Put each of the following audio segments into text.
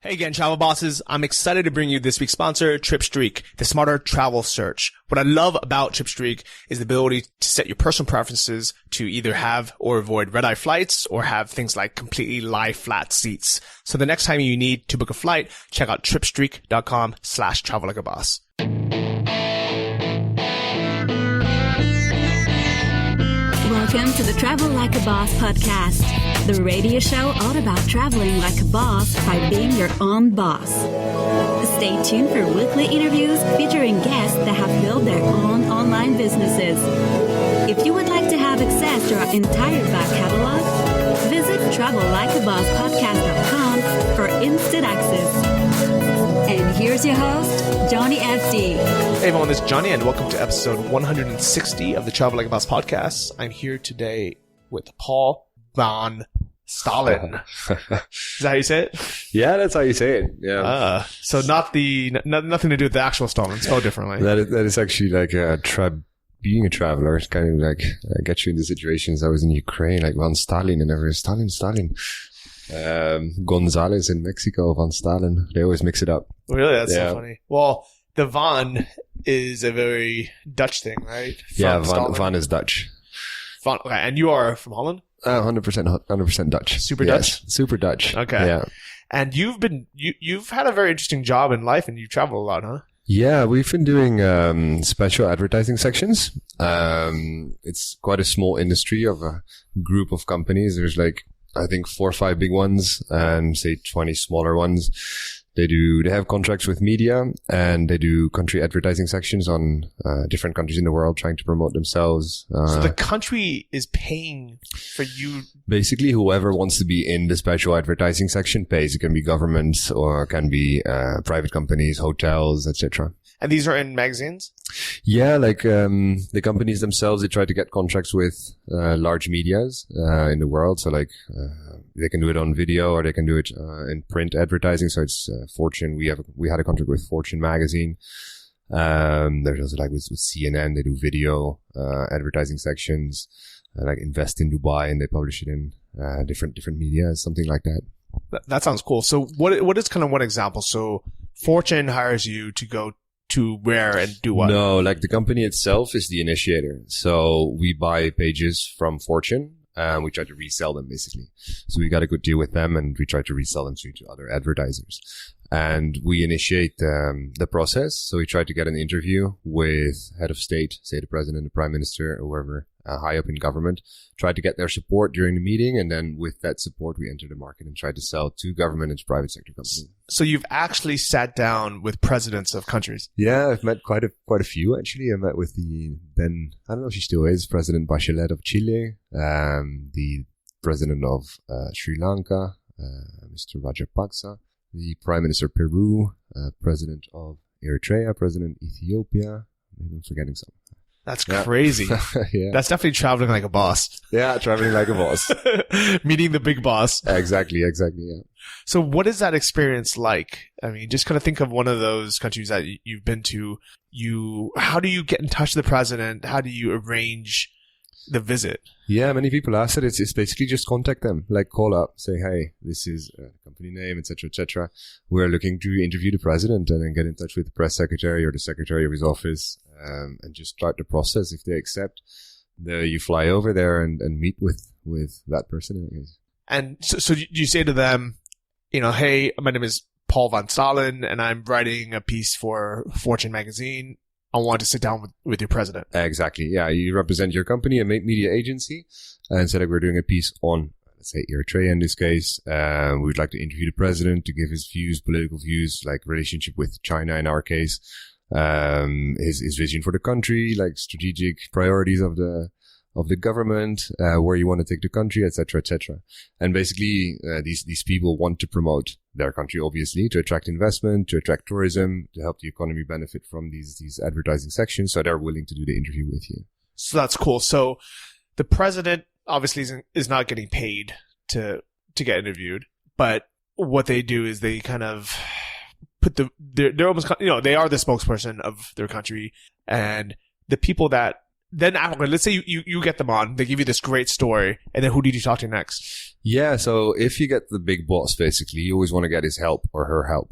Hey again, travel bosses. I'm excited to bring you this week's sponsor, TripStreak, the smarter travel search. What I love about TripStreak is the ability to set your personal preferences to either have or avoid red-eye flights or have things like completely lie flat seats. So the next time you need to book a flight, check out tripstreak.com/travel-like-a-boss. Welcome to the Travel Like a Boss podcast, the radio show all about traveling like a boss by being your own boss. Stay tuned for weekly interviews featuring guests that have built their own online businesses. If you would like to have access to our entire back catalog, visit travellikeabosspodcast.com for instant access. And here's your host, Johnny FD. Hey everyone, this is Johnny and welcome to episode 160 of the Travel Like a Boss podcast. I'm here today with Paul van Staalen. Is that how you say it? Yeah, that's how you say it. Yeah. So nothing to do with the actual Staalen, spelled differently. That is actually like being a traveler. It's kind of like gets you into situations. I was in Ukraine, like van Staalen, and everyone Stalin. Gonzalez in Mexico, van Staalen. They always mix it up. Really? That's so funny. Well, the van is a very Dutch thing, right? Van is Dutch. Van, okay, and you are from Holland? 100% Dutch. Super Dutch? Super Dutch. Okay. Yeah. And you've had a very interesting job in life and you travel a lot, huh? Yeah, we've been doing special advertising sections. It's quite a small industry of a group of companies. There's like, I think 4 or 5 big ones and say 20 smaller ones. They have contracts with media and they do country advertising sections on different countries in the world trying to promote themselves. So the country is paying for you? Basically, whoever wants to be in the special advertising section pays. It can be governments or it can be private companies, hotels, etc. And these are in magazines? Yeah, like the companies themselves, they try to get contracts with large medias in the world. So like they can do it on video or they can do it in print advertising. So it's Fortune. We had a contract with Fortune magazine. There's also like with CNN, they do video advertising sections. Like Invest in Dubai, and they publish it in different media, something like that. That sounds cool. So what is kind of one example? So Fortune hires you to go to where and do what? No, like the company itself is the initiator. So we buy pages from Fortune and we try to resell them basically. So we got a good deal with them and we try to resell them to other advertisers. And we initiate the process. So we try to get an interview with head of state, say the president, the prime minister, or whoever high up in government, try to get their support during the meeting. And then with that support, we enter the market and try to sell to government and private sector companies. So you've actually sat down with presidents of countries? Yeah, I've met quite a few actually. I met with I don't know if she still is, President Bachelet of Chile, the president of Sri Lanka, Mr. Rajapaksa, the Prime Minister of Peru, President of Eritrea, President Ethiopia. Maybe I'm forgetting some. That's crazy. Yeah. That's definitely traveling like a boss. Yeah, traveling like a boss. Meeting the big boss. Exactly, yeah. So what is that experience like? I mean, just kind of think of one of those countries that you've been to. How do you get in touch with the president? How do you arrange the visit? Yeah, many people ask it. It's basically just contact them, like call up, say, hey, this is a company name, etc., etc. We're looking to interview the president, and then get in touch with the press secretary or the secretary of his office, and just start the process. If they accept, you fly over there and meet with that person. I guess. And so you say to them, hey, my name is Paul van Staalen, and I'm writing a piece for Fortune magazine. I want to sit down with your president. Exactly. Yeah. You represent your company, a media agency, and said, like, we're doing a piece on, let's say, Eritrea in this case. We would like to interview the president to give his views, political views, like relationship with China in our case, his vision for the country, like strategic priorities of the government, where you want to take the country, etc., etc. And basically, these people want to promote their country, obviously, to attract investment, to attract tourism, to help the economy benefit from these advertising sections. So they're willing to do the interview with you. So that's cool. So the president obviously is not getting paid to get interviewed, but what they do is they kind of put they're almost, they are the spokesperson of their country, and the people that then after, let's say you get them on, they give you this great story, and then who did you talk to next? Yeah, so if you get the big boss, basically, you always want to get his help or her help,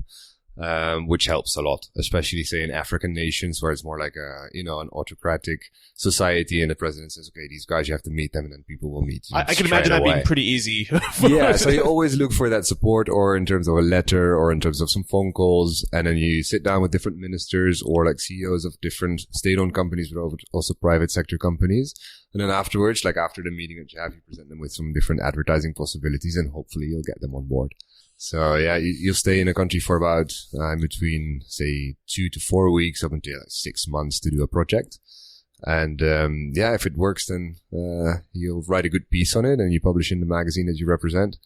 which helps a lot, especially, say, in African nations where it's more like an autocratic society, and the president says, okay, these guys, you have to meet them, and then people will meet you. I can imagine that being pretty easy. Yeah, so you always look for that support, or in terms of a letter, or in terms of some phone calls, and then you sit down with different ministers or like CEOs of different state-owned companies, but also private sector companies. And then afterwards, like after the meeting that you have, you present them with some different advertising possibilities, and hopefully you'll get them on board. So yeah, you'll stay in a country for about between, say, 2 to 4 weeks up until 6 months to do a project. And if it works, then you'll write a good piece on it and you publish in the magazine that you represent.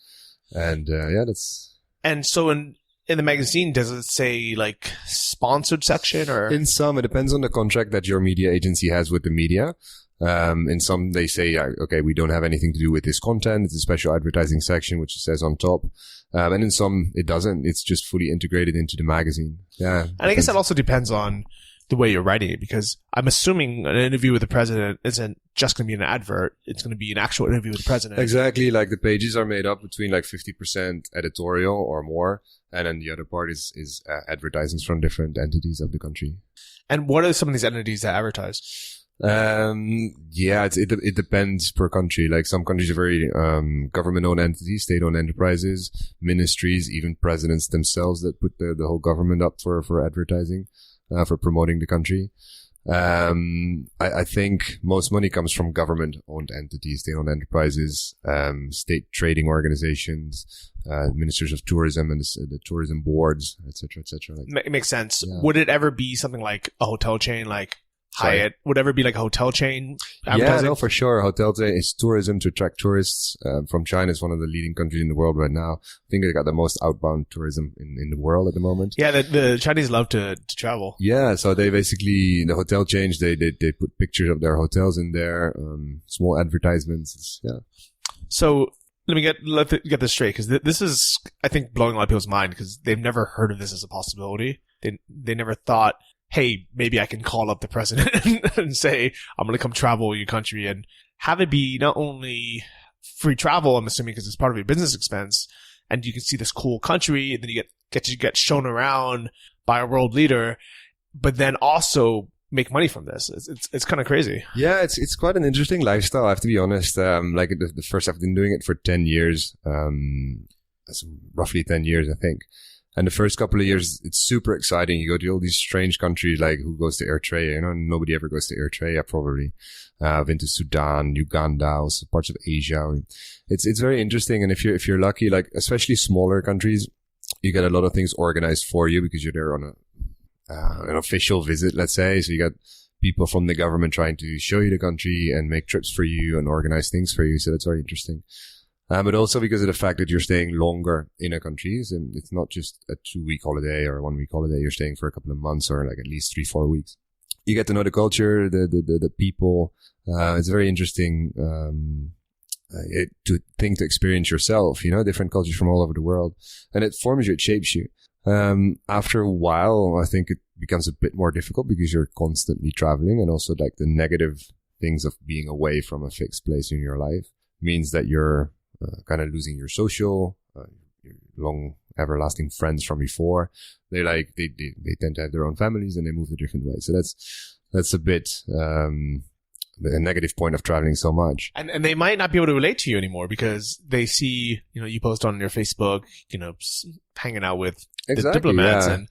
And that's... And so in the magazine, does it say like sponsored section or? In some, it depends on the contract that your media agency has with the media. In some, they say, okay, we don't have anything to do with this content. It's a special advertising section, which it says on top. And in some, it doesn't. It's just fully integrated into the magazine. Yeah. And I guess that also depends on the way you're writing it, because I'm assuming an interview with the president isn't just going to be an advert. It's going to be an actual interview with the president. Exactly. Like the pages are made up between like 50% editorial or more. And then the other part is advertisements from different entities of the country. And what are some of these entities that advertise? It depends per country. Like some countries are very government-owned entities, state-owned enterprises, ministries, even presidents themselves that put the whole government up for advertising, for promoting the country. I think most money comes from government-owned entities, state-owned enterprises, state trading organizations, ministers of tourism and the tourism boards, etc., etc. It makes sense. Yeah. Would it ever be something like a hotel chain, like Hyatt? Would ever be like a hotel chain? Yeah, no, for sure. Hotel chain is tourism to attract tourists from China. Is one of the leading countries in the world right now. I think they got the most outbound tourism in the world at the moment. Yeah, the Chinese love to travel. Yeah, so they basically, the hotel chains, they put pictures of their hotels in there, small advertisements. Yeah. So let me get this straight, because this is, I think, blowing a lot of people's mind, because they've never heard of this as a possibility. They never thought, hey, maybe I can call up the president and say, I'm going to come travel your country, and have it be not only free travel, I'm assuming, because it's part of your business expense, and you can see this cool country, and then you get shown around by a world leader, but then also make money from this. It's kind of crazy. Yeah, it's quite an interesting lifestyle, I have to be honest. Like the first, I've been doing it for 10 years, roughly 10 years, I think. And the first couple of years, it's super exciting. You go to all these strange countries, like who goes to Eritrea? Nobody ever goes to Eritrea, probably. I've been to Sudan, Uganda, also parts of Asia. It's very interesting. And if you're lucky, like especially smaller countries, you get a lot of things organized for you because you're there on an official visit, let's say. So you got people from the government trying to show you the country and make trips for you and organize things for you. So that's very interesting. But also because of the fact that you're staying longer in a country. So it's not just a 2-week holiday or a 1-week holiday. You're staying for a couple of months or like at least 3-4 weeks. You get to know the culture, the people. It's very interesting, to experience yourself, different cultures from all over the world. And it forms you, it shapes you. After a while, I think it becomes a bit more difficult because you're constantly traveling, and also like the negative things of being away from a fixed place in your life means that you're kind of losing your social, your long everlasting friends from before. They tend to have their own families and they move a different way. So that's a bit, a negative point of traveling so much. And they might not be able to relate to you anymore because they see, you post on your Facebook, hanging out with the diplomats, and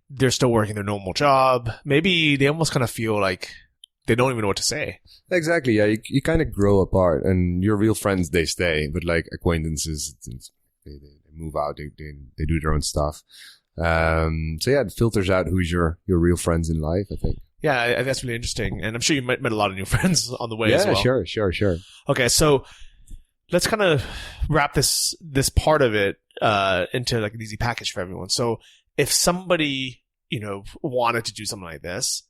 they're still working their normal job. Maybe they almost kind of feel like they don't even know what to say. Exactly. Yeah. You kind of grow apart, and your real friends, they stay, but like acquaintances, they move out, they do their own stuff. So yeah, it filters out who's your real friends in life, I think. Yeah, that's really interesting. And I'm sure you met a lot of new friends on the way as well. Yeah, sure. Okay, so let's kind of wrap this part of it into like an easy package for everyone. So if somebody, wanted to do something like this,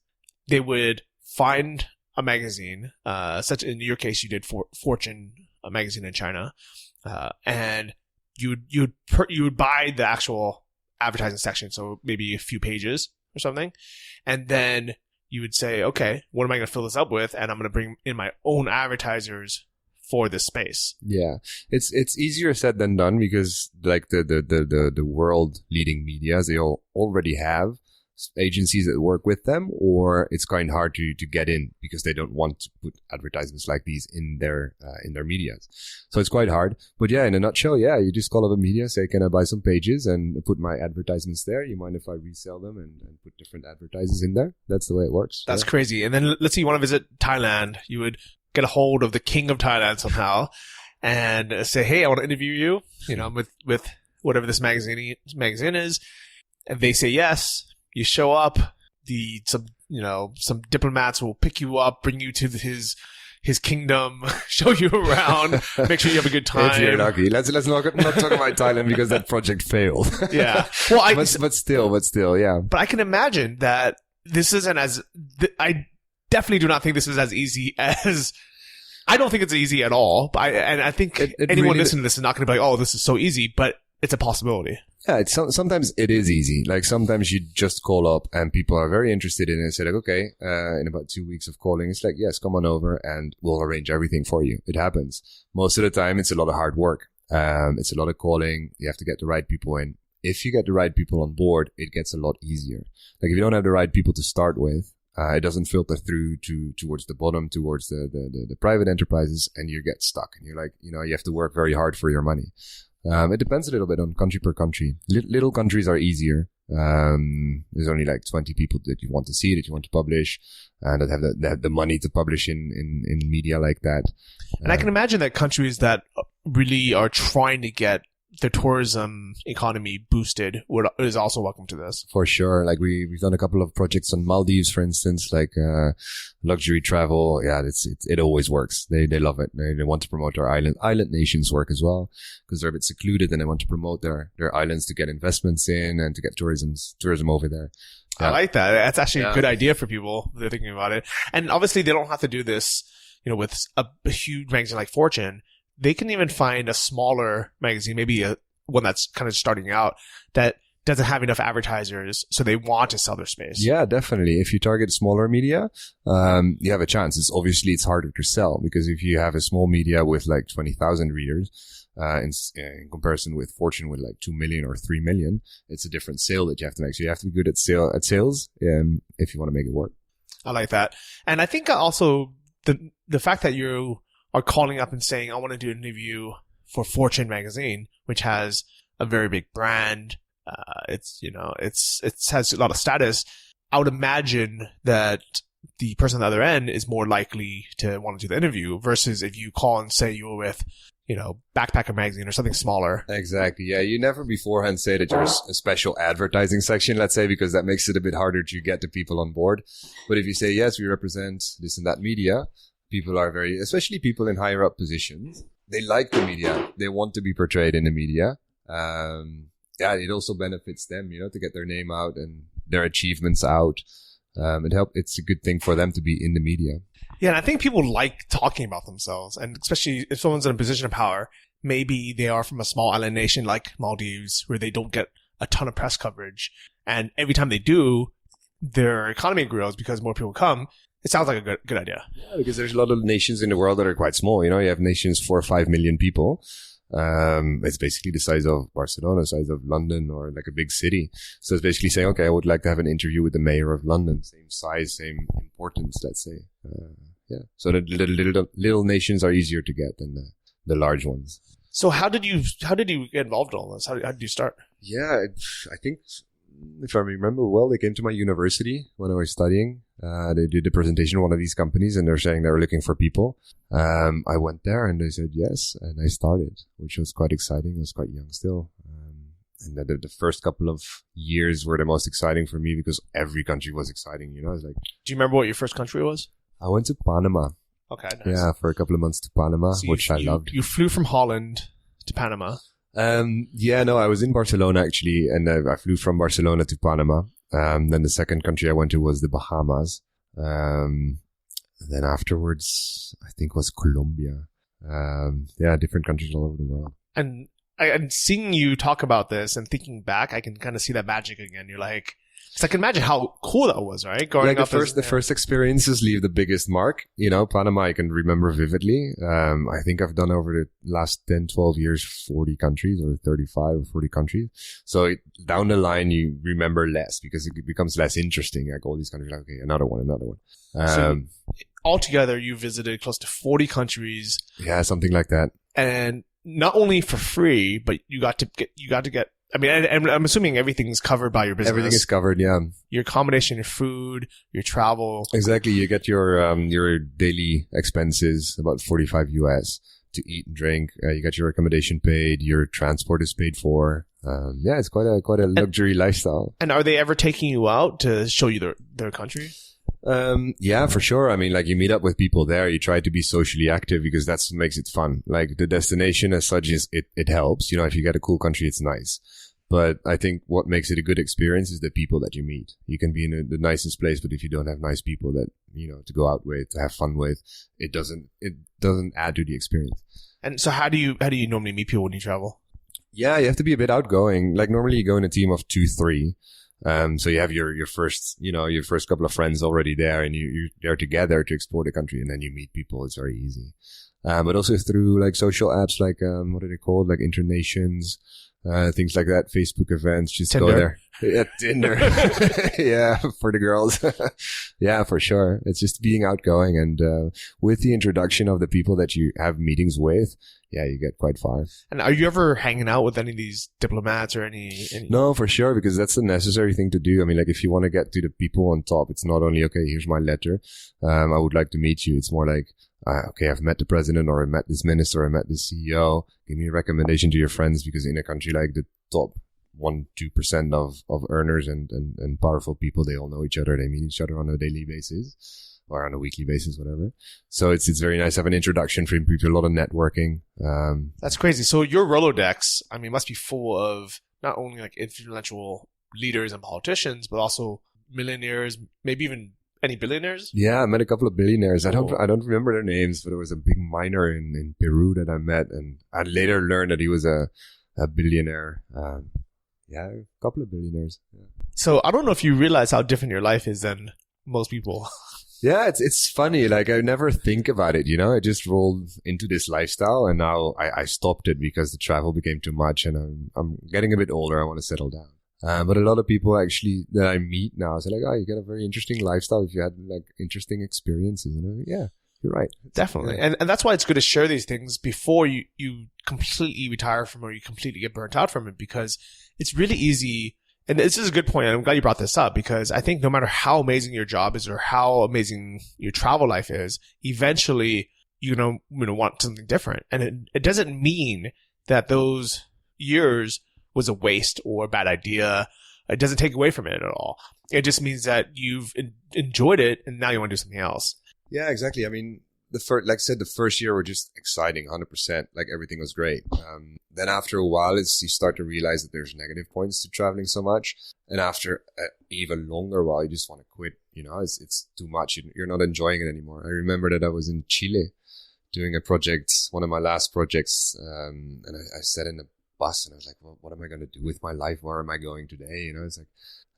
they would find a magazine, such in your case, you did Fortune, a magazine in China, and you would buy the actual advertising section, so maybe a few pages or something, and then you would say, okay, what am I going to fill this up with? And I'm going to bring in my own advertisers for this space. Yeah, it's easier said than done because like the world leading medias, they all already have agencies that work with them, or it's kind of hard to get in because they don't want to put advertisements like these in their medias. So it's quite hard. But yeah, in a nutshell, yeah, you just call up a media, say, can I buy some pages and put my advertisements there? You mind if I resell them and put different advertisers in there? That's the way it works. That's crazy. And then let's say you want to visit Thailand. You would get a hold of the king of Thailand somehow and say, hey, I want to interview you, with whatever this magazine is. And they say yes. You show up, some diplomats will pick you up, bring you to his kingdom, show you around, make sure you have a good time. If you're lucky. Let's not talk about Thailand because that project failed. Yeah. Well, but still, yeah. But I can imagine that this isn't I definitely do not think this is as easy as, I don't think it's easy at all. But I think anyone really listening to this is not going to be like, oh, this is so easy, but it's a possibility. Yeah, sometimes it is easy. Like sometimes you just call up and people are very interested in it and say like, okay, in about 2 weeks of calling, it's like, yes, come on over and we'll arrange everything for you. It happens. Most of the time, it's a lot of hard work. It's a lot of calling. You have to get the right people in. If you get the right people on board, it gets a lot easier. Like if you don't have the right people to start with, it doesn't filter through towards the bottom, towards the private enterprises, and you get stuck. And you're like, you have to work very hard for your money. It depends a little bit on country per country. Little countries are easier. There's only like 20 people that you want to see, that you want to publish, and that have the money to publish in media like that. And I can imagine that countries that really are trying to get their tourism economy boosted is also welcome to this. For sure. Like we've done a couple of projects on Maldives, for instance, like luxury travel. Yeah, it always works. They love it. They want to promote our island nations work as well because they're a bit secluded and they want to promote their islands to get investments in and to get tourism over there. Yeah. I like that. That's actually a good idea for people. They're thinking about it. And obviously they don't have to do this, with a huge magazine like Fortune. They can even find a smaller magazine, maybe one that's kind of starting out, that doesn't have enough advertisers, so they want to sell their space. Yeah, definitely. If you target smaller media, you have a chance. It's harder to sell because if you have a small media with like 20,000 readers, in comparison with Fortune with like 2 million or 3 million, it's a different sale that you have to make. So you have to be good at sales, if you want to make it work. I like that. And I think also the fact that you are calling up and saying, I want to do an interview for Fortune magazine, which has a very big brand. It has a lot of status. I would imagine that the person on the other end is more likely to want to do the interview versus if you call and say you were with, Backpacker magazine or something smaller. Exactly. Yeah. You never beforehand say that there's a special advertising section, let's say, because that makes it a bit harder to get the people on board. But if you say, yes, we represent this and that media, people are especially people in higher up positions, they like the media. They want to be portrayed in the media. It also benefits them, to get their name out and their achievements out. It's a good thing for them to be in the media. Yeah, and I think people like talking about themselves, and especially if someone's in a position of power, maybe they are from a small island nation like Maldives, where they don't get a ton of press coverage. And every time they do, their economy grows because more people come. It sounds like a good idea. Yeah, because there's a lot of nations in the world that are quite small. You have nations 4 or 5 million people. It's basically the size of Barcelona, size of London, or like a big city. So it's basically saying, okay, I would like to have an interview with the mayor of London. Same size, same importance, let's say. So the little nations are easier to get than the large ones. So how did you get involved in all this? How did you start? Yeah, I think, if I remember well, they came to my university when I was studying. They did a presentation in one of these companies and they're saying they were looking for people. I went there and they said yes, and I started, which was quite exciting. I was quite young still. And the first couple of years were the most exciting for me because every country was exciting. I was like, do you remember what your first country was? I went to Panama. Okay, nice. Yeah, for a couple of months to Panama, which I loved. You flew from Holland to Panama. I was in Barcelona actually, and I flew from Barcelona to Panama. Then the second country I went to was the Bahamas. Then afterwards, I think was Colombia. Different countries all over the world. And seeing you talk about this and thinking back, I can kind of see that magic again. You're like, So I can imagine how cool that was, right? Growing up the first experiences leave the biggest mark. You know, Panama I can remember vividly. I think I've done over the last 10, 12 years, 40 countries or 35 or 40 countries. So down the line, you remember less because it becomes less interesting. Like all these countries, like, okay, another one. So altogether, you visited close to 40 countries. Yeah, something like that. And not only for free, but you got to get, I mean, and I'm assuming everything's covered by your business. Everything is covered, yeah. Your accommodation, your food, your travel. Exactly. You get your daily expenses, about 45 US to eat and drink. You get your accommodation paid. Your transport is paid for. Yeah, it's quite a luxury lifestyle. And are they ever taking you out to show you their country? Yeah, for sure. I mean, like you meet up with people there, you try to be socially active because that's what makes it fun. Like the destination as such it helps. You know, if you get a cool country, it's nice. But I think what makes it a good experience is the people that you meet. You can be in the nicest place, but if you don't have nice people that, you know, to go out with, to have fun with, it doesn't add to the experience. And so how do you normally meet people when you travel? Yeah, you have to be a bit outgoing. Like normally you go in a team of 2, 3. So you have your first couple of friends already there and you're there together to explore the country and then you meet people. It's very easy. But also through like social apps like, what are they called? Like Internations, things like that, Facebook events, just Tinder. Go there. Yeah, Tinder. Yeah, for the girls. Yeah, for sure. It's just being outgoing and, with the introduction of the people that you have meetings with, yeah, you get quite far. And are you ever hanging out with any of these diplomats or any? No, for sure, because that's a necessary thing to do. I mean, like if you want to get to the people on top, it's not only, okay, here's my letter. I would like to meet you. It's more like, okay, I've met the president or I met this minister or I met this CEO. Give me a recommendation to your friends because in a country like the top 1-2% of earners and powerful people, they all know each other. They meet each other on a daily basis or on a weekly basis, whatever. So it's very nice to have an introduction for people, a lot of networking. That's crazy. So your Rolodex, I mean, must be full of not only like influential leaders and politicians, but also millionaires, maybe even any billionaires? Yeah, I met a couple of billionaires. I don't remember their names, but there was a big miner in Peru that I met, and I later learned that he was a billionaire. Yeah, a couple of billionaires. Yeah. So I don't know if you realize how different your life is than most people. Yeah, it's funny. Like I never think about it, you know. I just rolled into this lifestyle, and now I stopped it because the travel became too much, and I'm getting a bit older. I want to settle down. But a lot of people actually that I meet now say like, oh, you get a very interesting lifestyle if you had like interesting experiences. And I'm like, yeah, you're right. Definitely. Yeah. And that's why it's good to share these things before you completely retire from or you completely get burnt out from it, because it's really easy. And this is a good point. And I'm glad you brought this up because I think no matter how amazing your job is or how amazing your travel life is, eventually you know want something different. And it doesn't mean that those years was a waste or a bad idea. It doesn't take away from it at all. It just means that you've enjoyed it and now you want to do something else. Yeah, exactly. I mean, like I said, the first year were just exciting, 100%. Like everything was great. Then after a while, you start to realize that there's negative points to traveling so much. And after an even longer while, you just want to quit. You know, it's too much. You're not enjoying it anymore. I remember that I was in Chile doing a project, one of my last projects. And I sat in a bus and I was like, well, what am I going to do with my life? Where am I going today? You know, it's like,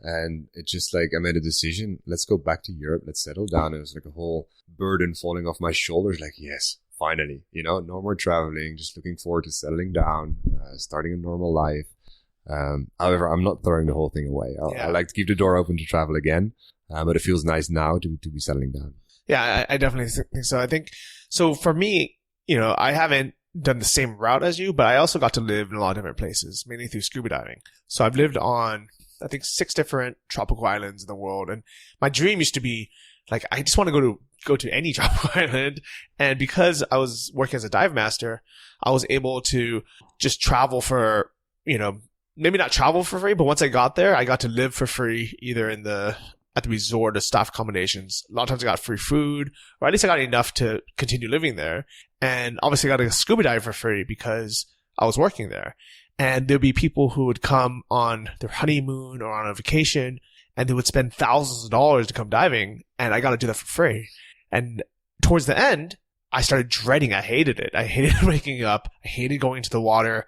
and it's just like, I made a decision. Let's go back to Europe. Let's settle down. It was like a whole burden falling off my shoulders. Like, yes, finally, you know, no more traveling, just looking forward to settling down, starting a normal life. However, I'm not throwing the whole thing away. I like to keep the door open to travel again. But it feels nice now to be settling down. Yeah, I definitely think so. I think, so for me, you know, I haven't done the same route as you, but I also got to live in a lot of different places, mainly through scuba diving. So I've lived on, I think, 6 different tropical islands in the world. And my dream used to be like, I just want to go to any tropical island. And because I was working as a dive master, I was able to just travel for, you know, maybe not travel for free, but once I got there, I got to live for free either at the resort or staff accommodations. A lot of times I got free food, or at least I got enough to continue living there. And obviously I got to scuba dive for free because I was working there. And there'd be people who would come on their honeymoon or on a vacation and they would spend thousands of dollars to come diving, and I got to do that for free. And towards the end, I started dreading. I hated it. I hated waking up. I hated going into the water.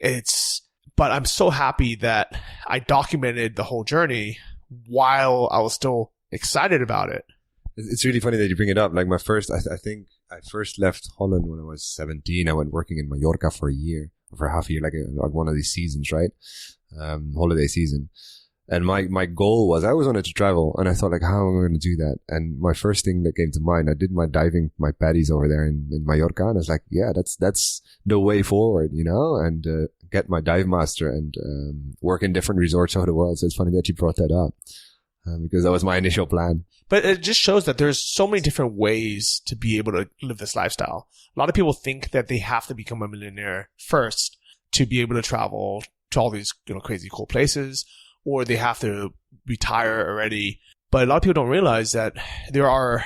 It's But I'm so happy that I documented the whole journey while I was still excited about it. It's really funny that you bring it up. Like my first, I think I first left Holland when I was 17. I went working in Mallorca for a year, for half a year, like one of these seasons, right? Holiday season. And my goal was, I always wanted to travel, and I thought, like, how am I going to do that? And my first thing that came to mind, I did my diving, my paddies over there in Mallorca, and I was like, yeah, that's the way forward, you know, and get my dive master and work in different resorts over the world. So it's funny that you brought that up, because that was my initial plan. But it just shows that there's so many different ways to be able to live this lifestyle. A lot of people think that they have to become a millionaire first to be able to travel to all these, you know, crazy cool places, or they have to retire already. But a lot of people don't realize that there are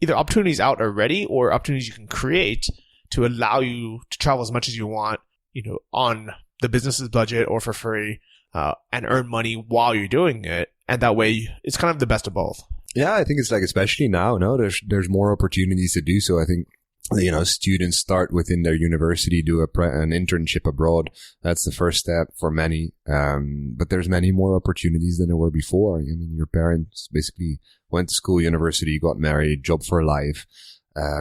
either opportunities out already or opportunities you can create to allow you to travel as much as you want, you know, on the business's budget or for free, and earn money while you're doing it. And that way it's kind of the best of both. Yeah, I think it's like, especially now, no, there's more opportunities to do so. I think, you know, students start within their university, do an internship abroad. That's the first step for many. But there's many more opportunities than there were before. I mean, your parents basically went to school, university, got married, job for life,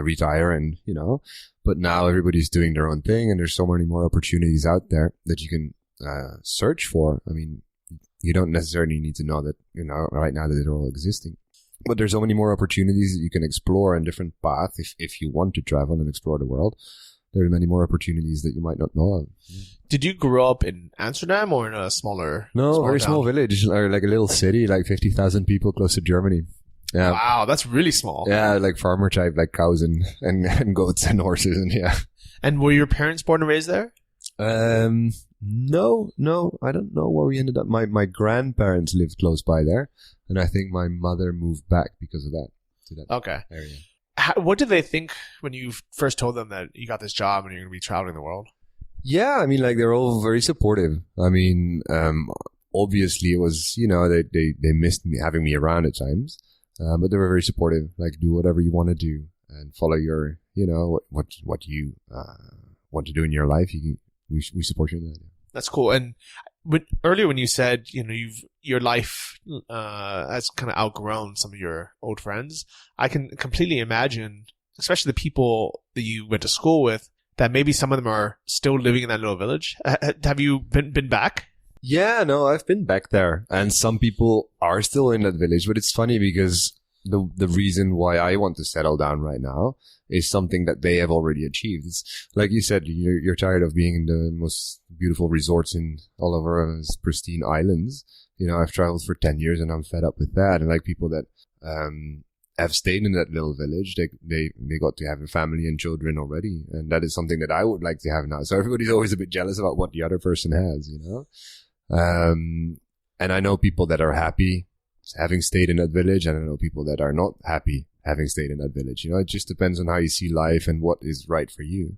retire, and, you know, but now everybody's doing their own thing, and there's so many more opportunities out there that you can search for. I mean, you don't necessarily need to know that, you know, right now that they're all existing. But there's so many more opportunities that you can explore in different paths if you want to travel and explore the world. There are many more opportunities that you might not know of. Did you grow up in Amsterdam or in a smaller? No, very town? small village, or like a little city, like 50,000 people close to Germany. Yeah. Wow, that's really small. Yeah, like farmer type, like cows and goats and horses, and yeah. And were your parents born and raised there? No, I don't know where we ended up. My grandparents lived close by there, and I think my mother moved back because of that, to that Okay. area. What did they think when you first told them that you got this job and you're going to be traveling the world? Yeah, I mean, like, they're all very supportive. I mean, obviously it was, you know, they missed me, having me around at times, but they were very supportive. Like, do whatever you want to do and follow your, you know, what you want to do in your life. We support you in that. That's cool. And earlier when you said, you know, your life has kind of outgrown some of your old friends, I can completely imagine, especially the people that you went to school with, that maybe some of them are still living in that little village. Have you been back? Yeah, no, I've been back there, and some people are still in that village. But it's funny because the reason why I want to settle down right now is something that they have already achieved. It's like you said, you're tired of being in the most beautiful resorts in all over pristine islands. You know, I've traveled for 10 years and I'm fed up with that. And like people that have stayed in that little village, they got to have a family and children already. And that is something that I would like to have now. So everybody's always a bit jealous about what the other person has, you know? And I know people that are happy having stayed in that village, and I know people that are not happy having stayed in that village. You know, it just depends on how you see life and what is right for you.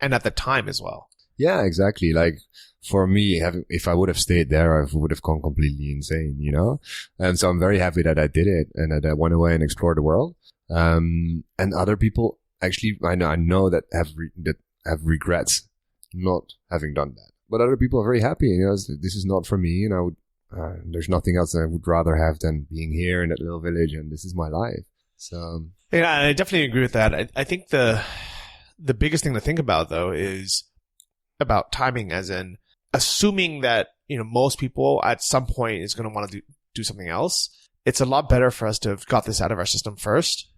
And at the time as well. Yeah, exactly. Like for me, if I would have stayed there, I would have gone completely insane, you know? And so I'm very happy that I did it and that I went away and explored the world. And other people actually, I know that have regrets not having done that. But other people are very happy, you know, this is not for me, and I would, there's nothing else that I would rather have than being here in that little village, and this is my life. So yeah, I definitely agree with that. I think the biggest thing to think about though is about timing, as in assuming that, you know, most people at some point is going to want to do something else. It's a lot better for us to have got this out of our system first.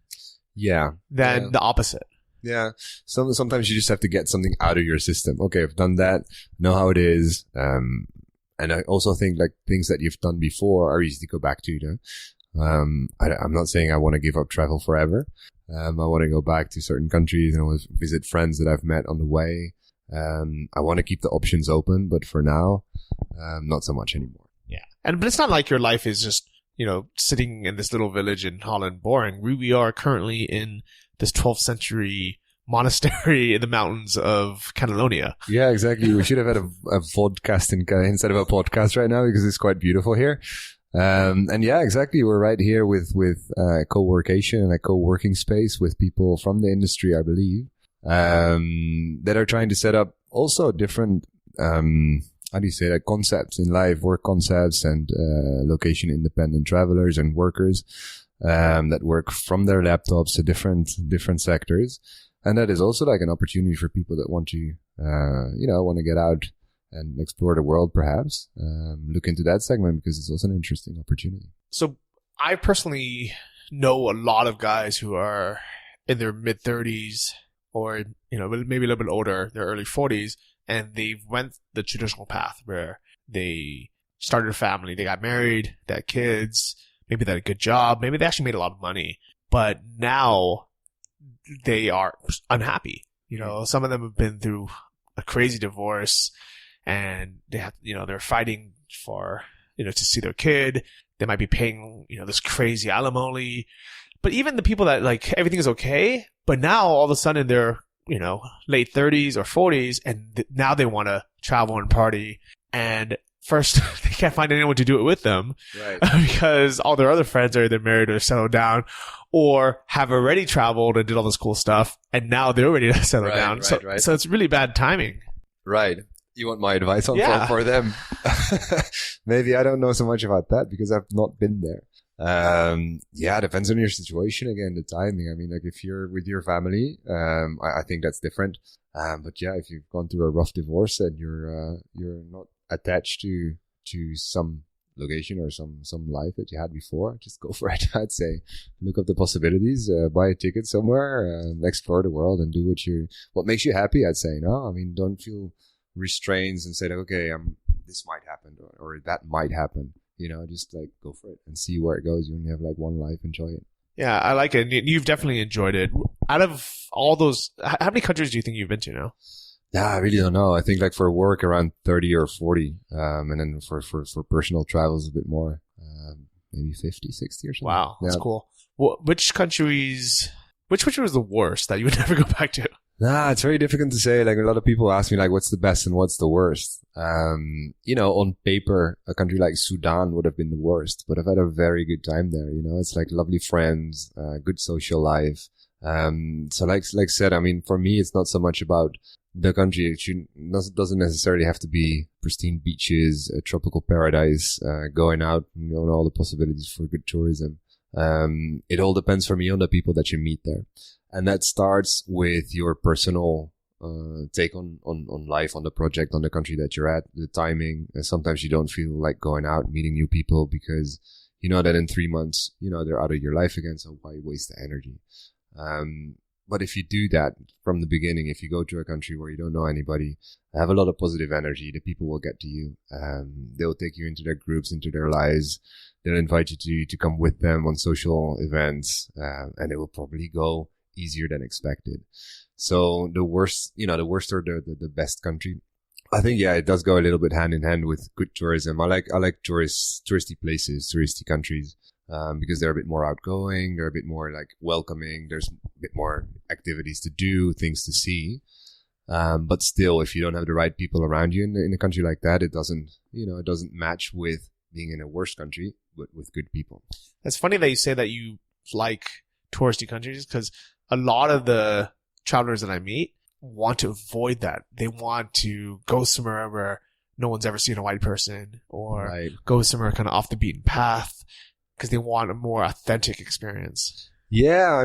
Yeah. Than the opposite. Yeah. Sometimes you just have to get something out of your system. Okay, I've done that. Know how it is. And I also think like things that you've done before are easy to go back to. You know? I'm not saying I want to give up travel forever. I want to go back to certain countries and I want to visit friends that I've met on the way. I want to keep the options open, but for now, not so much anymore. Yeah. But it's not like your life is just, you know, sitting in this little village in Holland boring. We are currently in this 12th century monastery in the mountains of Catalonia. Yeah, exactly. We should have had a vodcast instead of a podcast right now because it's quite beautiful here. And yeah, exactly. We're right here with co-workation and a co-working space with people from the industry, I believe, that are trying to set up also different how do you say that, concepts in life, work concepts, and location independent travelers and workers that work from their laptops to different sectors. And that is also like an opportunity for people that want to, want to get out and explore the world, perhaps. Look into that segment because it's also an interesting opportunity. So I personally know a lot of guys who are in their mid 30s or, maybe a little bit older, their early 40s, and they went the traditional path where they started a family, they got married, they had kids, maybe they had a good job, maybe they actually made a lot of money, but now they are unhappy. Some of them have been through a crazy divorce and they have, they're fighting for, to see their kid. They might be paying, this crazy alimony. But even the people that like everything is okay, but now all of a sudden they're, late 30s or 40s and now they want to travel and party. And first they can't find anyone to do it with them, right? Because all their other friends are either married or settled down or have already traveled and did all this cool stuff. And now they're ready to settle down. Right. So it's really bad timing. Right. You want my advice for them? Maybe I don't know so much about that because I've not been there. Depends on your situation again, the timing. I mean, like if you're with your family, I think that's different. But yeah, if you've gone through a rough divorce and you're not attached to some location or some life that you had before, just go for it. I'd say look up the possibilities, buy a ticket somewhere, and explore the world and do what makes you happy. I'd say don't feel restraints and say, okay, this might happen or that might happen. Just like go for it and see where it goes. You only have like one life. Enjoy it. Yeah, I like it. You've definitely enjoyed it. Out of all those, how many countries do you think you've been to now? Yeah, I really don't know. I think like for work around 30 or 40. And then for personal travels a bit more, maybe 50, 60 or something. Wow, that's cool. Which country was the worst that you would never go back to? It's very difficult to say. Like a lot of people ask me like, what's the best and what's the worst? On paper, a country like Sudan would have been the worst, but I've had a very good time there. It's like lovely friends, good social life. So like said, for me, it's not so much about the country. It doesn't necessarily have to be pristine beaches, a tropical paradise, going out, and all the possibilities for good tourism. It all depends for me on the people that you meet there. And that starts with your personal take on life, on the project, on the country that you're at, the timing. And sometimes you don't feel like going out, meeting new people because you know that in 3 months, they're out of your life again. So why waste the energy? But if you do that from the beginning, if you go to a country where you don't know anybody, have a lot of positive energy, the people will get to you. They'll take you into their groups, into their lives. They'll invite you to come with them on social events, and it will probably go easier than expected. So the worst or the best country, I think, it does go a little bit hand in hand with good tourism. I like touristy places, touristy countries, because they're a bit more outgoing, they're a bit more like welcoming, there's a bit more activities to do, things to see. But still, if you don't have the right people around you in a country like that, it doesn't match with being in a worse country, but with good people. It's funny that you say that you like touristy countries because a lot of the travelers that I meet want to avoid that. They want to go somewhere where no one's ever seen a white person or go somewhere kind of off the beaten path because they want a more authentic experience. Yeah,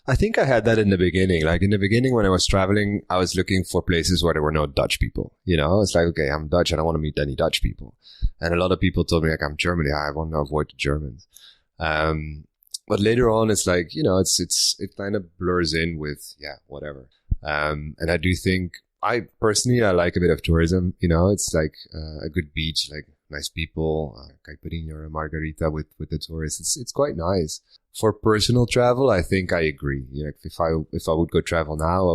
I think I had that in the beginning. Like in the beginning when I was traveling, I was looking for places where there were no Dutch people. It's like, okay, I'm Dutch. I don't want to meet any Dutch people. And a lot of people told me like, I'm German. I want to avoid the Germans. But later on, it's like, it kind of blurs in with, whatever. And I do think I like a bit of tourism. It's like a good beach, like nice people, caipirinha or a margarita with the tourists. It's quite nice. For personal travel, I think I agree. If I would go travel now, I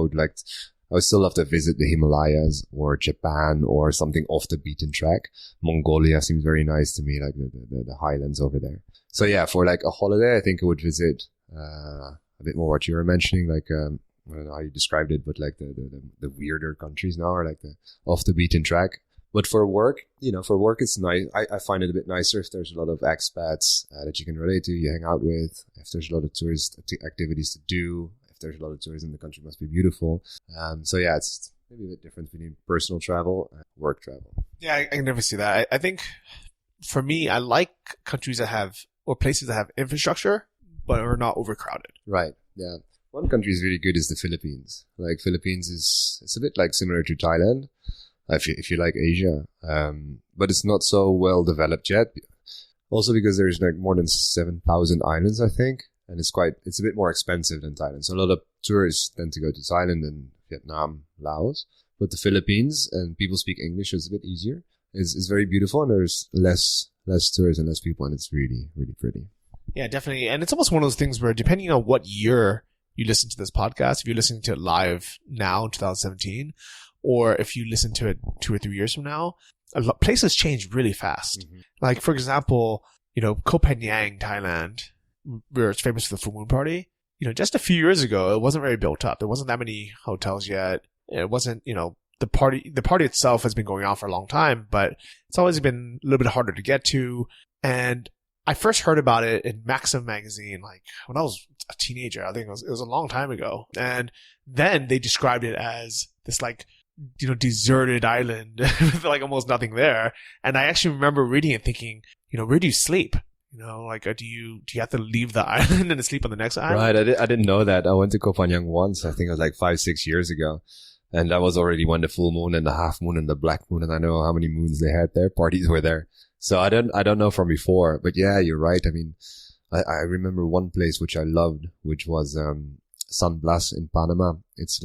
would still love to visit the Himalayas or Japan or something off the beaten track. Mongolia seems very nice to me, like the highlands over there. So for like a holiday, I think I would visit a bit more what you were mentioning, like I don't know how you described it, but like the weirder countries now, or like the off the beaten track. But for work, it's nice. I find it a bit nicer if there's a lot of expats that you can relate to, you hang out with. If there's a lot of tourist activities to do, if there's a lot of tourism, the country must be beautiful. It's maybe a bit different between personal travel and work travel. Yeah, I can never see that. I think for me, I like countries that have, or places that have infrastructure, but are not overcrowded. Right. Yeah. One country is really good is the Philippines. Like Philippines it's a bit like similar to Thailand, if you like Asia. But it's not so well developed yet. Also because there's like more than 7,000 islands, I think. And it's a bit more expensive than Thailand. So a lot of tourists tend to go to Thailand and Vietnam, Laos. But the Philippines, and people speak English, so it's a bit easier. It's very beautiful, and there's less tourists and less people, and it's really, really pretty. Yeah, definitely. And it's almost one of those things where depending on what year you listen to this podcast, if you're listening to it live now in 2017, or if you listen to it 2 or 3 years from now, places change really fast. Mm-hmm. Like, for example, Koh Phangan, Thailand, where it's famous for the full moon party. Just a few years ago, it wasn't very built up. There wasn't that many hotels yet. It wasn't, the party itself has been going on for a long time, but it's always been a little bit harder to get to. And I first heard about it in Maxim magazine, like when I was a teenager. I think it was a long time ago. And then they described it as this deserted island with like almost nothing there. And I actually remember reading it thinking, where do you sleep? Do you have to leave the island and sleep on the next island? Right. I didn't know that. I went to Koh Phangan once. I think it was like 5-6 years ago. And that was already when the full moon and the half moon and the black moon, and I know how many moons they had there. Parties were there. So I don't know from before, but yeah, you're right. I mean, I remember one place which I loved, which was, San Blas in Panama. It's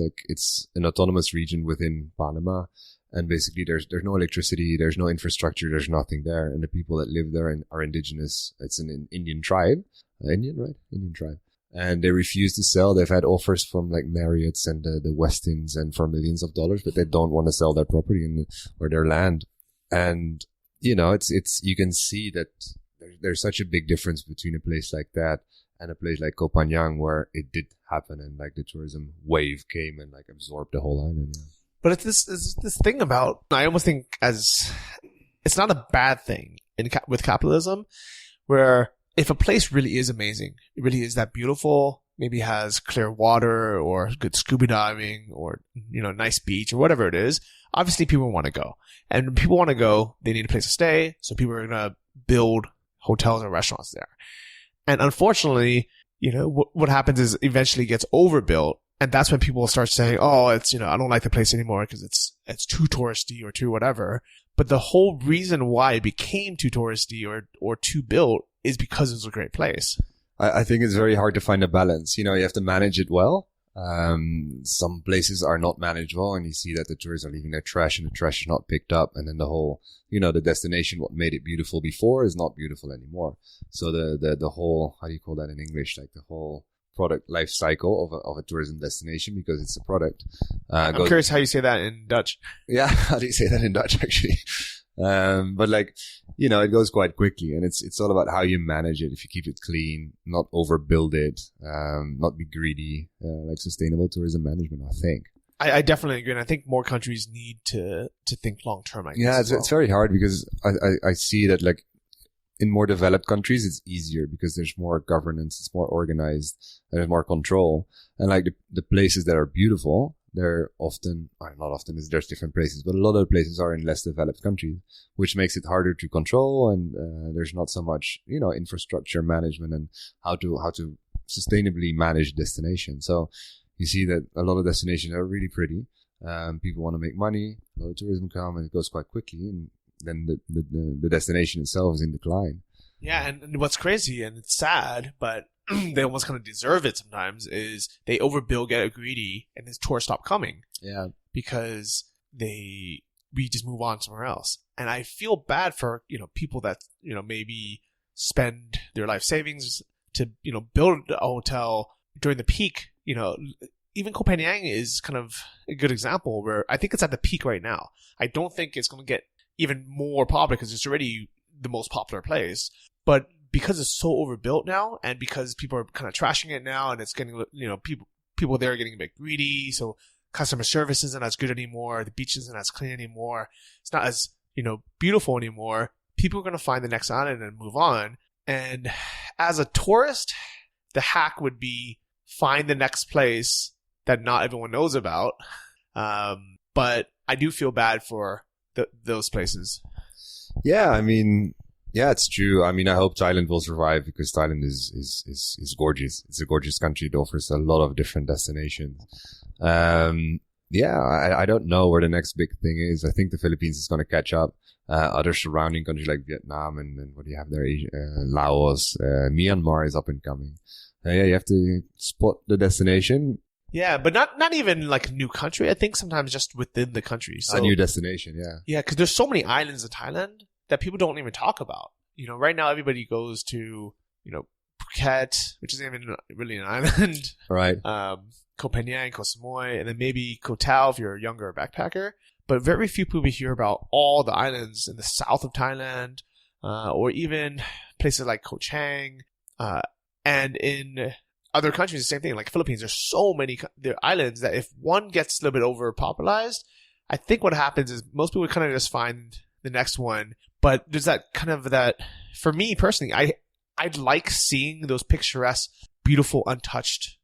an autonomous region within Panama. And basically there's no electricity, there's no infrastructure, there's nothing there. And the people that live there are indigenous. It's an Indian tribe. Indian, right? Indian tribe. And they refuse to sell. They've had offers from like Marriott's and the Westins and for millions of dollars, but they don't want to sell their property or their land. And, it's you can see that there's such a big difference between a place like that and a place like Koh Phangan where it did happen and like the tourism wave came and like absorbed the whole island. Yeah. But it's this thing about, I almost think it's not a bad thing with capitalism, where if a place really is amazing, it really is that beautiful, maybe has clear water or good scuba diving or, nice beach or whatever it is, obviously people want to go. And when people want to go, they need a place to stay. So people are going to build hotels and restaurants there. And unfortunately, what happens is eventually it gets overbuilt. And that's when people start saying, oh, it's, I don't like the place anymore because it's too touristy or too whatever. But the whole reason why it became too touristy or too built is because it was a great place. I think it's very hard to find a balance. You have to manage it well. Some places are not managed well, and you see that the tourists are leaving their trash and the trash is not picked up. And then the whole, the destination, what made it beautiful before is not beautiful anymore. So the whole, how do you call that in English? Like the whole product life cycle of a tourism destination, because it's a product. I'm curious how you say that in Dutch. Yeah, how do you say that in Dutch actually? But it goes quite quickly, and it's all about how you manage it. If you keep it clean, not overbuild it, not be greedy, like sustainable tourism management, I think. I definitely agree, and I think more countries need to think long term. Yeah, it's very hard because I see that like in more developed countries, it's easier because there's more governance, it's more organized, there's more control. And like the places that are beautiful, they're often, or not often, there's different places, but a lot of the places are in less developed countries, which makes it harder to control. And there's not so much, infrastructure management and how to sustainably manage destinations. So you see that a lot of destinations are really pretty. People want to make money, a lot of tourism come, and it goes quite quickly. And then the destination itself is in decline. Yeah, and what's crazy, and it's sad, but they almost kind of deserve it sometimes, is they overbuild, get greedy, and then tourists stop coming. Yeah. Because we just move on somewhere else. And I feel bad for, people that, maybe spend their life savings to, build a hotel during the peak. Even Koh Phangan is kind of a good example where I think it's at the peak right now. I don't think it's going to get even more popular because it's already the most popular place. But because it's so overbuilt now, and because people are kind of trashing it now, and it's getting, people there are getting a bit greedy, so customer service isn't as good anymore, the beach isn't as clean anymore, it's not as, beautiful anymore, people are going to find the next island and move on. And as a tourist, the hack would be find the next place that not everyone knows about, but I do feel bad for those places. Yeah, I mean, yeah, it's true. I mean, I hope Thailand will survive because Thailand is gorgeous. It's a gorgeous country. It offers a lot of different destinations. Yeah, I don't know where the next big thing is. I think the Philippines is going to catch up. Other surrounding countries like Vietnam and what do you have there? Laos, Myanmar is up and coming. Yeah, you have to spot the destination. Yeah, but not even like a new country. I think sometimes just within the country. So, a new destination, yeah. Yeah, because there's so many islands in Thailand that people don't even talk about. You know, right now everybody goes to, Phuket, which isn't even really an island. Right. Koh Phangan, Koh Samui, and then maybe Koh Tao if you're a younger backpacker. But very few people hear about all the islands in the south of Thailand, or even places like Koh Chang, and in other countries, the same thing. Like Philippines, there's so many islands that if one gets a little bit overpopularized, I think what happens is most people kind of just find the next one. But there's that kind of that, for me personally, I'd like seeing those picturesque, beautiful, untouched,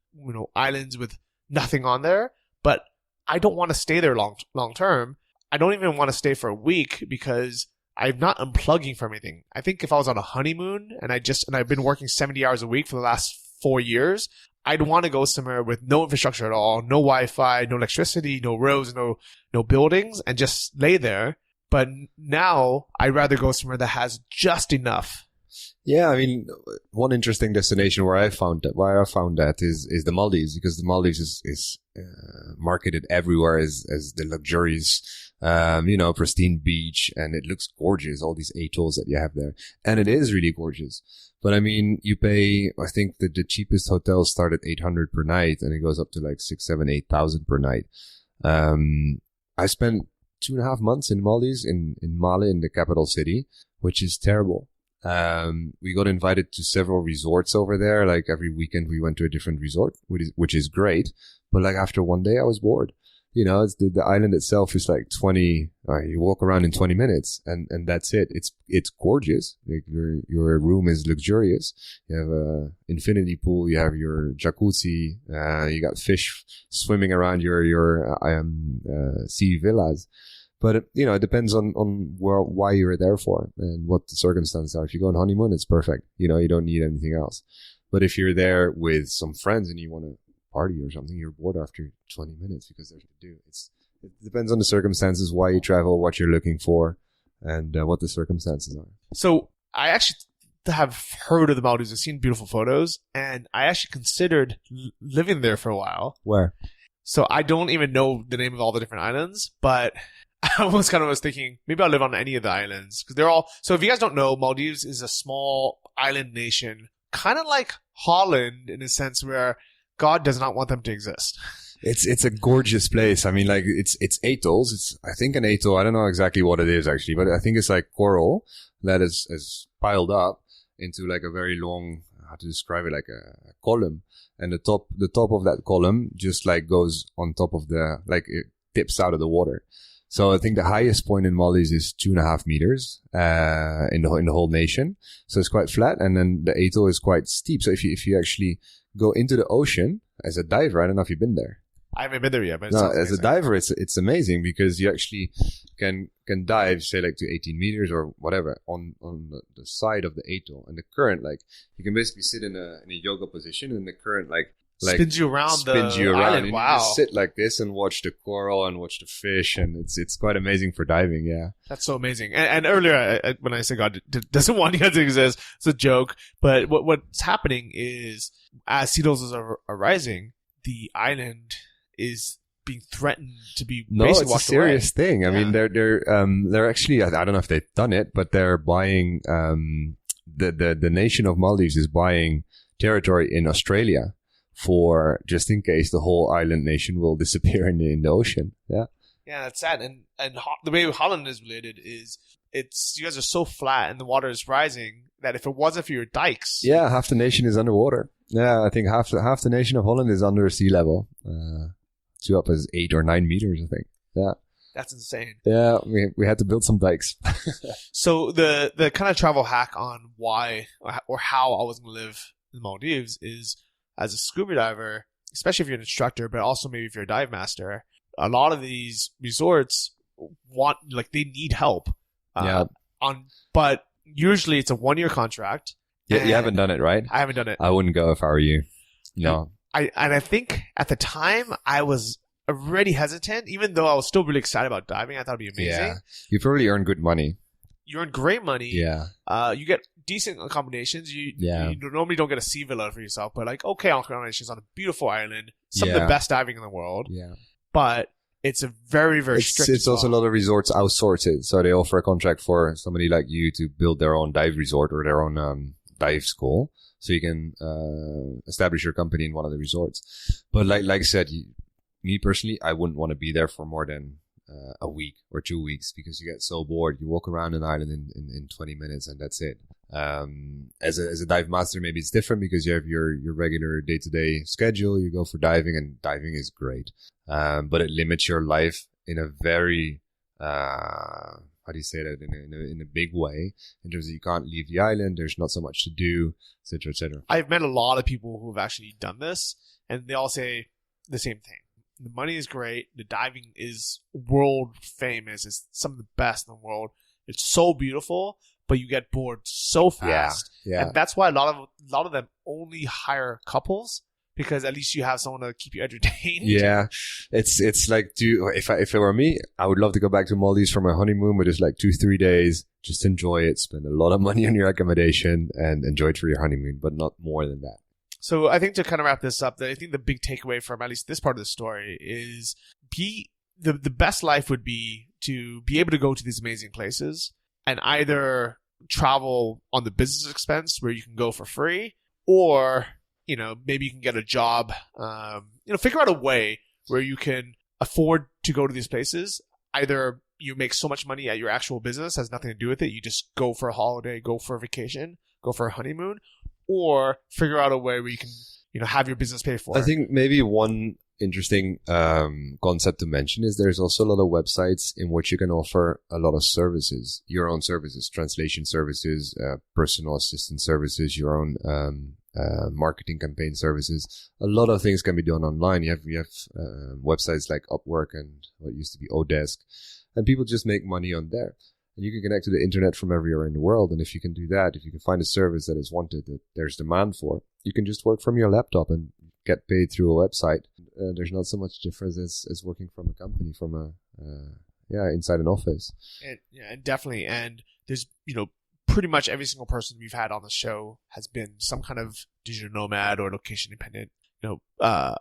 islands with nothing on there. But I don't want to stay there long term. I don't even want to stay for a week because I'm not unplugging from anything. I think if I was on a honeymoon and I've been working 70 hours a week for the last 4 years, I'd want to go somewhere with no infrastructure at all, no Wi-Fi, no electricity, no roads, no buildings, and just lay there. But now I'd rather go somewhere that has just enough. Yeah, I mean, one interesting destination where I found that is the Maldives, because the Maldives is marketed everywhere as the luxurious, pristine beach, and it looks gorgeous. All these atolls that you have there, and it is really gorgeous. But I mean, you pay. I think that the cheapest hotels start at 800 per night, and it goes up to like 6, 7, 8,000 per night. I spent 2.5 months in Maldives, in Male, in the capital city, which is terrible. We got invited to several resorts over there. Like every weekend we went to a different resort, which is great. But like after one day I was bored. It's the island itself is like 20, you walk around in 20 minutes and that's it. It's gorgeous. Like your room is luxurious. You have a infinity pool. You have your jacuzzi. You got fish swimming around your sea villas. But it depends on why you're there for and what the circumstances are. If you go on honeymoon, it's perfect. You don't need anything else. But if you're there with some friends and you want to party or something, you're bored after 20 minutes because there's to do. It depends on the circumstances, why you travel, what you're looking for, and what the circumstances are. So I actually have heard of the Maldives. I've seen beautiful photos, and I actually considered living there for a while. Where? So I don't even know the name of all the different islands, but I was thinking maybe I'll live on any of the islands because they're all. So if you guys don't know, Maldives is a small island nation, kind of like Holland in a sense where God does not want them to exist. It's a gorgeous place. I mean, like it's atolls. It's I think an atoll. I don't know exactly what it is actually, but I think it's like coral that is piled up into like a very long, how to describe it, like a column, and the top of that column just like goes on top of it tips out of the water. So I think the highest point in Maldives is 2.5 meters in the whole nation. So it's quite flat, and then the atoll is quite steep. So if you actually go into the ocean as a diver, I don't know if you've been there. I haven't been there yet, but as a diver, it's amazing because you actually can dive, say like to 18 meters or whatever on the side of the atoll, and the current, like you can basically sit in a yoga position, and the current like spins you around the island. And wow. You just sit like this and watch the coral and watch the fish, and it's quite amazing for diving. Yeah, that's so amazing. And earlier when I said God doesn't want you to exist, it's a joke. But what's happening is as sea levels are rising, the island is being threatened to be basically washed away. It's a serious thing. I mean, they're actually, I don't know if they've done it, but they're buying the nation of Maldives is buying territory in Australia for just in case the whole island nation will disappear in the ocean. Yeah. Yeah, that's sad. And the way Holland is related is you guys are so flat and the water is rising that if it wasn't for your dikes. Yeah, half the nation is underwater. Yeah, I think half the nation of Holland is under sea level. To up as 8 or 9 meters, I think. Yeah. That's insane. Yeah, we had to build some dikes. So the kind of travel hack on why or how I was going to live in the Maldives is as a scuba diver, especially if you're an instructor, but also maybe if you're a dive master, a lot of these resorts they need help. But usually it's a 1-year contract. Yeah, you haven't done it, right? I haven't done it. I wouldn't go if I were you. No. I think at the time I was already hesitant, even though I was still really excited about diving. I thought it'd be amazing. Yeah. You probably earn good money. You earn great money. Yeah. You get decent accommodations. You normally don't get a sea villa for yourself, but like okay accommodations on a beautiful island, some of the best diving in the world. Yeah. But it's a very, very strict. It's also a lot of resorts outsource it, so they offer a contract for somebody like you to build their own dive resort or their own dive school, so you can establish your company in one of the resorts. But like I said, me personally, I wouldn't want to be there for more than a week or 2 weeks because you get so bored. You walk around an island in 20 minutes and that's it. As a dive master, maybe it's different because you have your regular day-to-day schedule. You go for diving, and diving is great. But it limits your life in a very, how do you say that, in a big way, in terms of you can't leave the island, there's not so much to do, etc., etc. I've met a lot of people who have actually done this, and they all say the same thing. The money is great. The diving is world famous. It's some of the best in the world. It's so beautiful, but you get bored so fast. Yeah. And that's why a lot of them only hire couples, because at least you have someone to keep you entertained. Yeah. It's like, if it were me, I would love to go back to Maldives for my honeymoon, but it's like 2-3 days. Just enjoy it. Spend a lot of money on your accommodation and enjoy it for your honeymoon, but not more than that. So I think to kind of wrap this up, I think the big takeaway from at least this part of the story is the best life would be to be able to go to these amazing places and either travel on the business expense where you can go for free, or, maybe you can get a job, figure out a way where you can afford to go to these places. Either you make so much money at your actual business, has nothing to do with it. You just go for a holiday, go for a vacation, go for a honeymoon, or figure out a way where you can, have your business pay for it. I think maybe one interesting concept to mention is there's also a lot of websites in which you can offer a lot of services, your own services, translation services, personal assistant services, your own marketing campaign services. A lot of things can be done online. You have websites like Upwork and what used to be Odesk, and people just make money on there. And you can connect to the internet from everywhere in the world. And if you can do that, if you can find a service that is wanted, that there's demand for, you can just work from your laptop and get paid through a website. There's not so much difference as working from a company, from inside an office. And definitely. And there's, pretty much every single person we've had on the show has been some kind of digital nomad or location dependent,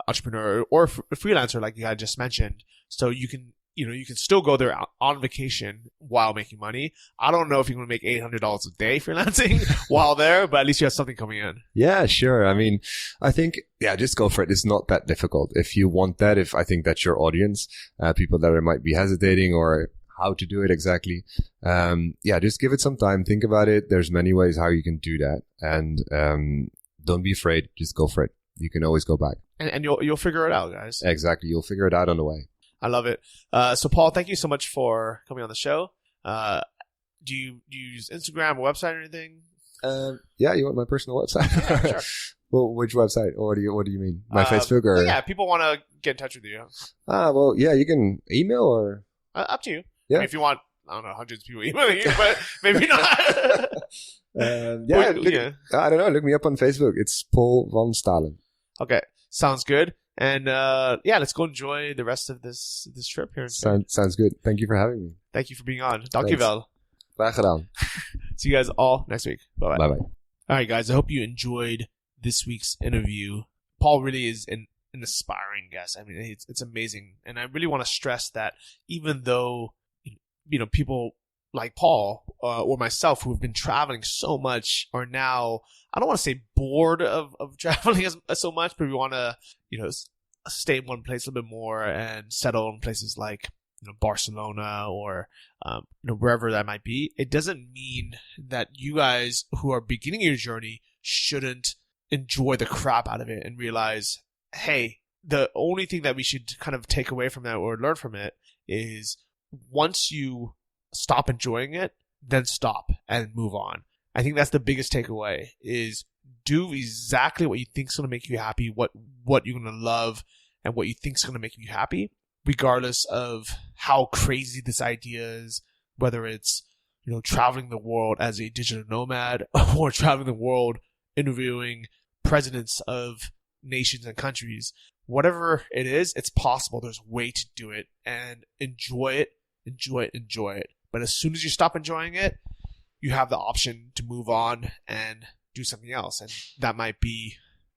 entrepreneur or freelancer, like you had just mentioned. So you can still go there on vacation while making money. I don't know if you're going to make $800 a day freelancing while there, but at least you have something coming in. Yeah, sure. I mean, I think, just go for it. It's not that difficult. If you want that, if I think that's your audience, people that might be hesitating or how to do it exactly. Just give it some time. Think about it. There's many ways how you can do that. And don't be afraid. Just go for it. You can always go back. And you'll figure it out, guys. Exactly. You'll figure it out on the way. I love it. So Paul, thank you so much for coming on the show. Do you use Instagram or website or anything? You want my personal website? Yeah, sure. Well, which website? Or what do you mean? My Facebook or? Yeah, people want to get in touch with you. You can email or? Up to you. Yeah. I mean, if you want, I don't know, hundreds of people emailing you, but maybe not. I don't know. Look me up on Facebook. It's Paul van Staalen. Okay. Sounds good. And let's go enjoy the rest of this trip here. Sounds good. Thank you for having me. Thank you for being on. Dankjewel. Graag gedaan. See you guys all next week. Bye-bye. Bye-bye. All right, guys. I hope you enjoyed this week's interview. Paul really is an aspiring guest. I mean, it's amazing. And I really want to stress that even though, people like Paul or myself who have been traveling so much are now, I don't want to say bored of traveling so much, but we want to, stay in one place a little bit more and settle in places like, Barcelona or, wherever that might be. It doesn't mean that you guys who are beginning your journey shouldn't enjoy the crap out of it and realize, hey, the only thing that we should kind of take away from that or learn from it is once you stop enjoying it, then stop and move on. I think that's the biggest takeaway is do exactly what you think is going to make you happy, what you're going to love and what you think is going to make you happy. regardless of how crazy this idea is, whether it's, traveling the world as a digital nomad or traveling the world interviewing presidents of nations and countries, whatever it is, it's possible. There's a way to do it, and enjoy it. But as soon as you stop enjoying it, you have the option to move on and do something else. And that might be,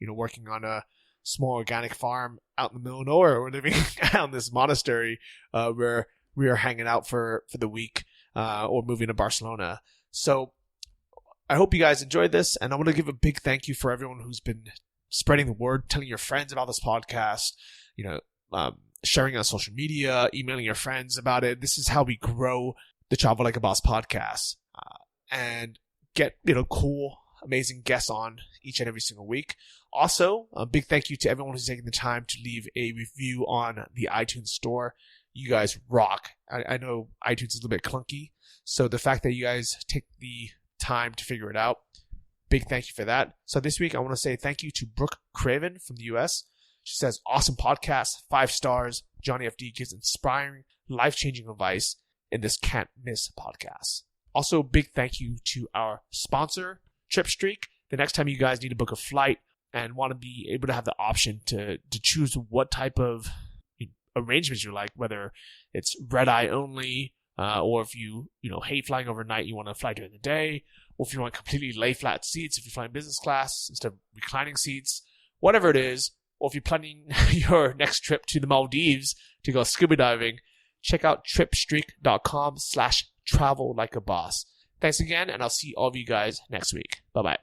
working on a small organic farm out in the middle of nowhere, or living out in this monastery where we are hanging out for the week, or moving to Barcelona. So I hope you guys enjoyed this, and I want to give a big thank you for everyone who's been spreading the word, telling your friends about this podcast, sharing on social media, emailing your friends about it. This is how we grow the Travel Like a Boss podcast, and get, cool, amazing guests on each and every single week. Also, a big thank you to everyone who's taking the time to leave a review on the iTunes store. You guys rock. I know iTunes is a little bit clunky, so the fact that you guys take the time to figure it out, big thank you for that. So this week, I want to say thank you to Brooke Craven from the US. She says, awesome podcast, 5 stars. Johnny FD gives inspiring, life-changing advice in this can't miss podcast. Also, big thank you to our sponsor, TripStreak. The next time you guys need to book a flight and want to be able to have the option to choose what type of arrangements you like, whether it's red-eye only, or if you hate flying overnight, you want to fly during the day, or if you want completely lay-flat seats, if you're flying business class instead of reclining seats, whatever it is, or if you're planning your next trip to the Maldives to go scuba diving, check out tripstreak.com/travel-like-a-boss. Thanks again, and I'll see all of you guys next week. Bye-bye.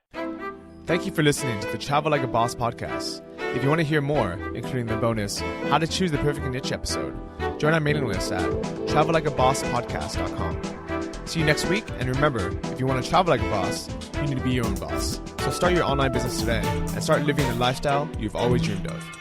Thank you for listening to the Travel Like a Boss podcast. If you want to hear more, including the bonus, How to Choose the Perfect Niche episode, join our mailing list at travellikeabosspodcast.com. See you next week, and remember, if you want to travel like a boss, you need to be your own boss. So start your online business today and start living the lifestyle you've always dreamed of.